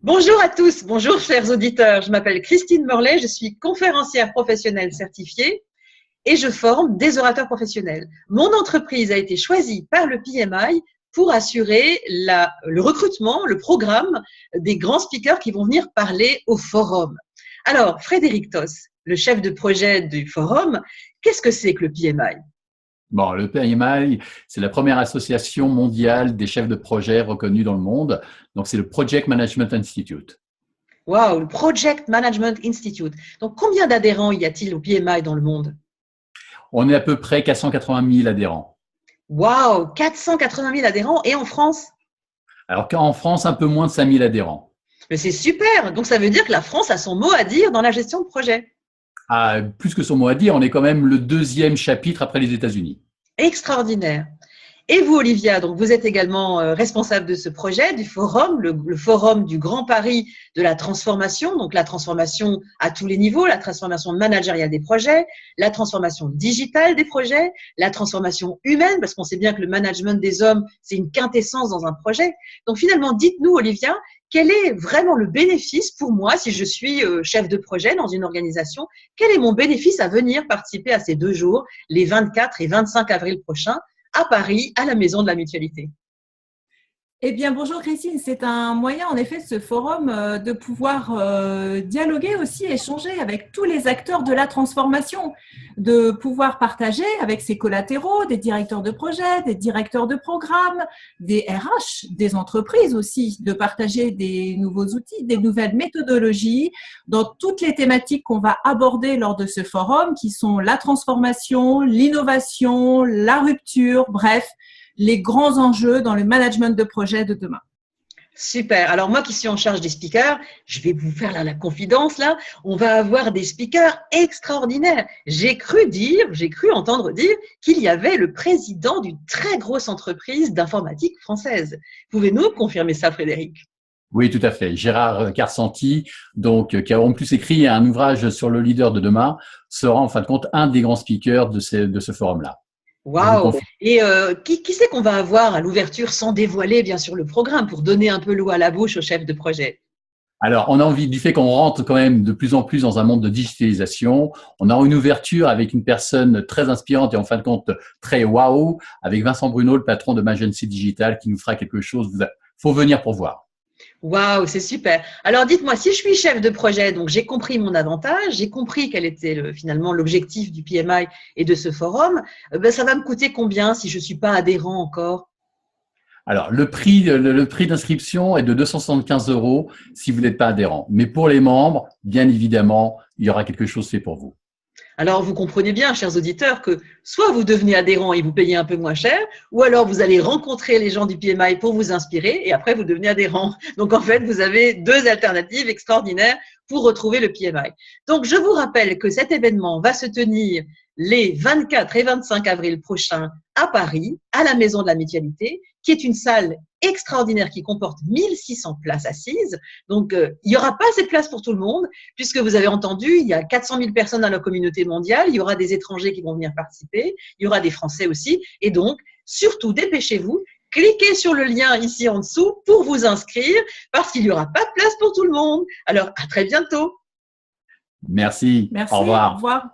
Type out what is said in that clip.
Bonjour à tous, bonjour chers auditeurs. Je m'appelle Christine Morlaix, je suis conférencière professionnelle certifiée et je forme des orateurs professionnels. Mon entreprise a été choisie par le PMI pour assurer le recrutement, le programme des grands speakers qui vont venir parler au forum. Alors, Frédéric Toss, le chef de projet du forum, qu'est-ce que c'est que le PMI? Bon, le PMI, c'est la première association mondiale des chefs de projet reconnus dans le monde. Donc, c'est le Project Management Institute. Wow, le Project Management Institute. Donc, combien d'adhérents y a-t-il au PMI dans le monde? On est à peu près 480 000 adhérents. Wow, 480 000 adhérents et en France? Alors qu'en France, un peu moins de 5 000 adhérents. Mais c'est super. Donc, ça veut dire que la France a son mot à dire dans la gestion de projet. Ah, plus que son mot à dire, on est quand même le deuxième chapitre après les États-Unis. Extraordinaire. Et vous, Olivia, donc vous êtes également responsable de ce projet, du forum, le forum du Grand Paris de la transformation, donc la transformation à tous les niveaux, la transformation managériale des projets, la transformation digitale des projets, la transformation humaine, parce qu'on sait bien que le management des hommes, c'est une quintessence dans un projet. Donc finalement, dites-nous, Olivia, quel est vraiment le bénéfice pour moi si je suis chef de projet dans une organisation? Quel est mon bénéfice à venir participer à ces 2 jours, les 24 et 25 avril prochains, à Paris, à la Maison de la Mutualité? Eh bien, bonjour Christine, c'est un moyen en effet ce forum de pouvoir dialoguer aussi, échanger avec tous les acteurs de la transformation, de pouvoir partager avec ses collatéraux, des directeurs de projet, des directeurs de programme, des RH, des entreprises aussi, de partager des nouveaux outils, des nouvelles méthodologies dans toutes les thématiques qu'on va aborder lors de ce forum qui sont la transformation, l'innovation, la rupture, bref, les grands enjeux dans le management de projet de demain. Super. Alors moi qui suis en charge des speakers, je vais vous faire la confidence là. On va avoir des speakers extraordinaires. J'ai cru entendre dire qu'il y avait le président d'une très grosse entreprise d'informatique française. Pouvez-nous confirmer ça, Frédéric? Oui, tout à fait. Gérard Carsanti, donc, qui a en plus écrit un ouvrage sur le leader de demain, sera en fin de compte un des grands speakers de ce forum-là. Waouh! Et qui c'est qu'on va avoir à l'ouverture sans dévoiler bien sûr le programme pour donner un peu l'eau à la bouche au chef de projet? Alors, on a envie du fait qu'on rentre quand même de plus en plus dans un monde de digitalisation. On a une ouverture avec une personne très inspirante et en fin de compte très waouh, avec Vincent Bruno, le patron de Magency Digital, qui nous fera quelque chose. Faut venir pour voir. Waouh, c'est super. Alors dites-moi, si je suis chef de projet, donc j'ai compris mon avantage, j'ai compris quel était finalement l'objectif du PMI et de ce forum, ben, ça va me coûter combien si je ne suis pas adhérent encore? Alors, le prix d'inscription est de 275 € si vous n'êtes pas adhérent. Mais pour les membres, bien évidemment, il y aura quelque chose fait pour vous. Alors, vous comprenez bien, chers auditeurs, que soit vous devenez adhérent et vous payez un peu moins cher, ou alors vous allez rencontrer les gens du PMI pour vous inspirer et après vous devenez adhérent. Donc, en fait, vous avez 2 alternatives extraordinaires pour retrouver le PMI. Donc, je vous rappelle que cet événement va se tenir les 24 et 25 avril prochains à Paris, à la Maison de la Mutualité, qui est une salle extraordinaire qui comporte 1600 places assises. Donc, il n'y aura pas assez de place pour tout le monde, puisque vous avez entendu, il y a 400 000 personnes dans la communauté mondiale, il y aura des étrangers qui vont venir participer, il y aura des Français aussi. Et donc, surtout, dépêchez-vous, cliquez sur le lien ici en dessous pour vous inscrire, parce qu'il n'y aura pas de place pour tout le monde. Alors, à très bientôt. Merci. Merci, Au revoir. au revoir.